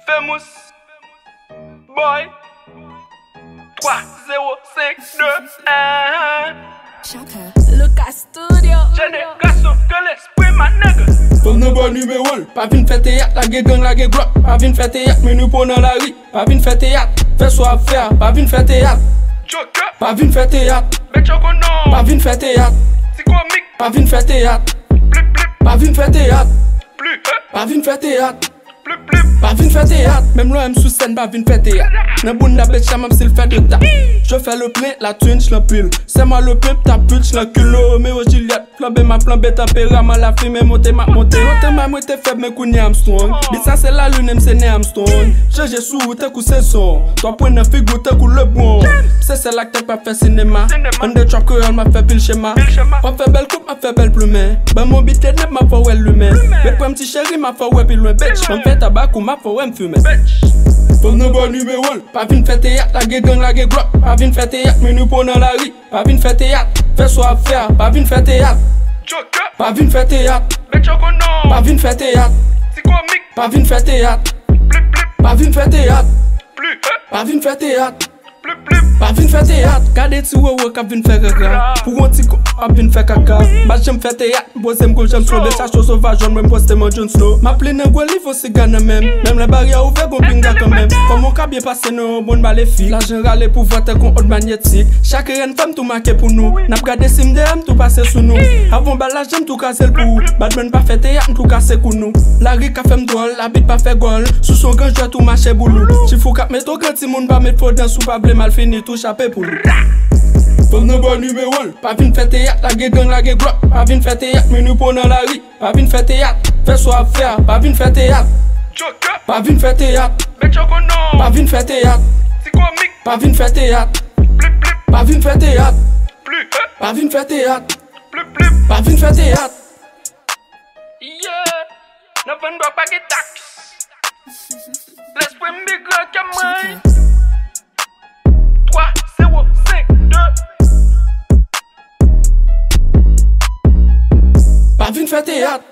Famous Boy 3, 0, 5, 2, 1 Lucas Studio. Génération que l'esprit ma nègre. Femme nan bon numéro, pas vin fè théâtre, la ge gang, la ge glock. Pas vin fè théâtre, menu pour dans la rue. Pas vin fè théâtre, fais soit faire. Pas vin fè théâtre, Joker, pas vin fè théâtre. Betchokono, Pas vin fè théâtre, c'est comique. pas vin fè théâtre. Blip blip, Pas vin fè théâtre, plus, pas vin fè théâtre. blip blip. Pas vin fè théâtre, même l'OM sous scène, pas vin fè théâtre. Nan boun la bête, même s'il fait de ta. Je fais le plein, la thune, j'l'empile. C'est moi le peuple, ta pute, j'lencule. Romeo Juliette, flambé ma flambé, tempérament, la fille, monté ma monté. Monté ma moitié faible, mais kouni Armstrong. Dit ça c'est la lune, c'est né Armstrong. J'ai sous, t'es coup c'est son. 3.9 figure, t'es coup le bon. C'est l'acteur pas fait cinéma. On de trap que m'a fait pile schéma. Pas fait belle coupe, m'a fait belle plume. Ben mon bit net, m'a fait ouais l'humain. Mais pour un petit chéri, m'a fait ouais pile loin. Bitch, on fait tabac ou m'a fait ouais m'fumer. Femme nan bon numéro, pas vin fè théâtre, la ge gang, la ge glock. Pas vin fè théâtre, menu pour dans la rue. Pas vin fè théâtre, fais soit faire. Pas vin fè théâtre, Joker, pas vin fè théâtre. Betchokono, Pas vin fè théâtre, c'est comique. pas vin fè théâtre. Blip blip, Pas vin fè théâtre, plus, pas vin fè théâtre. blip blip. Pas vin fè théâtre, gade ti wewe kap vin fè gaga. Pour un ti ko ap vin fè kaka. Ba j'aime fè théâtre, pose m'go j'aime slow. Des chacho sauvage, on m'aime poste mon Jon Snow. Ma pli nan gwe li fò si gana même. Même les barrières ouvertes, gon pinga quand même. Comme mon ka bien passé non bon ba les filles. La râle pour voter qu'on haute magnétique. Chaque reine femme tout marqué pour nous. N'a pas gardé sim DM tout passé sous nous. Avant bala j'aime tout casser le pou. Badman pas fait théâtre tout casser pour nous. La ri ka fait m'drôle, la bite pas fait gol. Sous son grand joie tout marché boulou. Si faut kap mettre au grand ti moun pas mettre faux dans sous pas blé mal fini tout chapé pour lui. Femme nan bon numéro, pas vin fè théâtre, la ge gang, la ge glock. Pas vin fè théâtre, menu pour dans la rue. Pas vin fè théâtre, fais soit faire. Pas vin fè théâtre, Joker, pas vin fè théâtre. Betchokono, Pas vin fè théâtre, c'est comique. pas vin fè théâtre. Blip blip, Pas vin fè théâtre, plus, pas vin fè théâtre. blip blip. Pas vin fè théâtre. Yeah, ne vendons pas de taxes. L'esprit m'bigre que moi. 3, 0, 5, 2. Pas vin fè théâtre.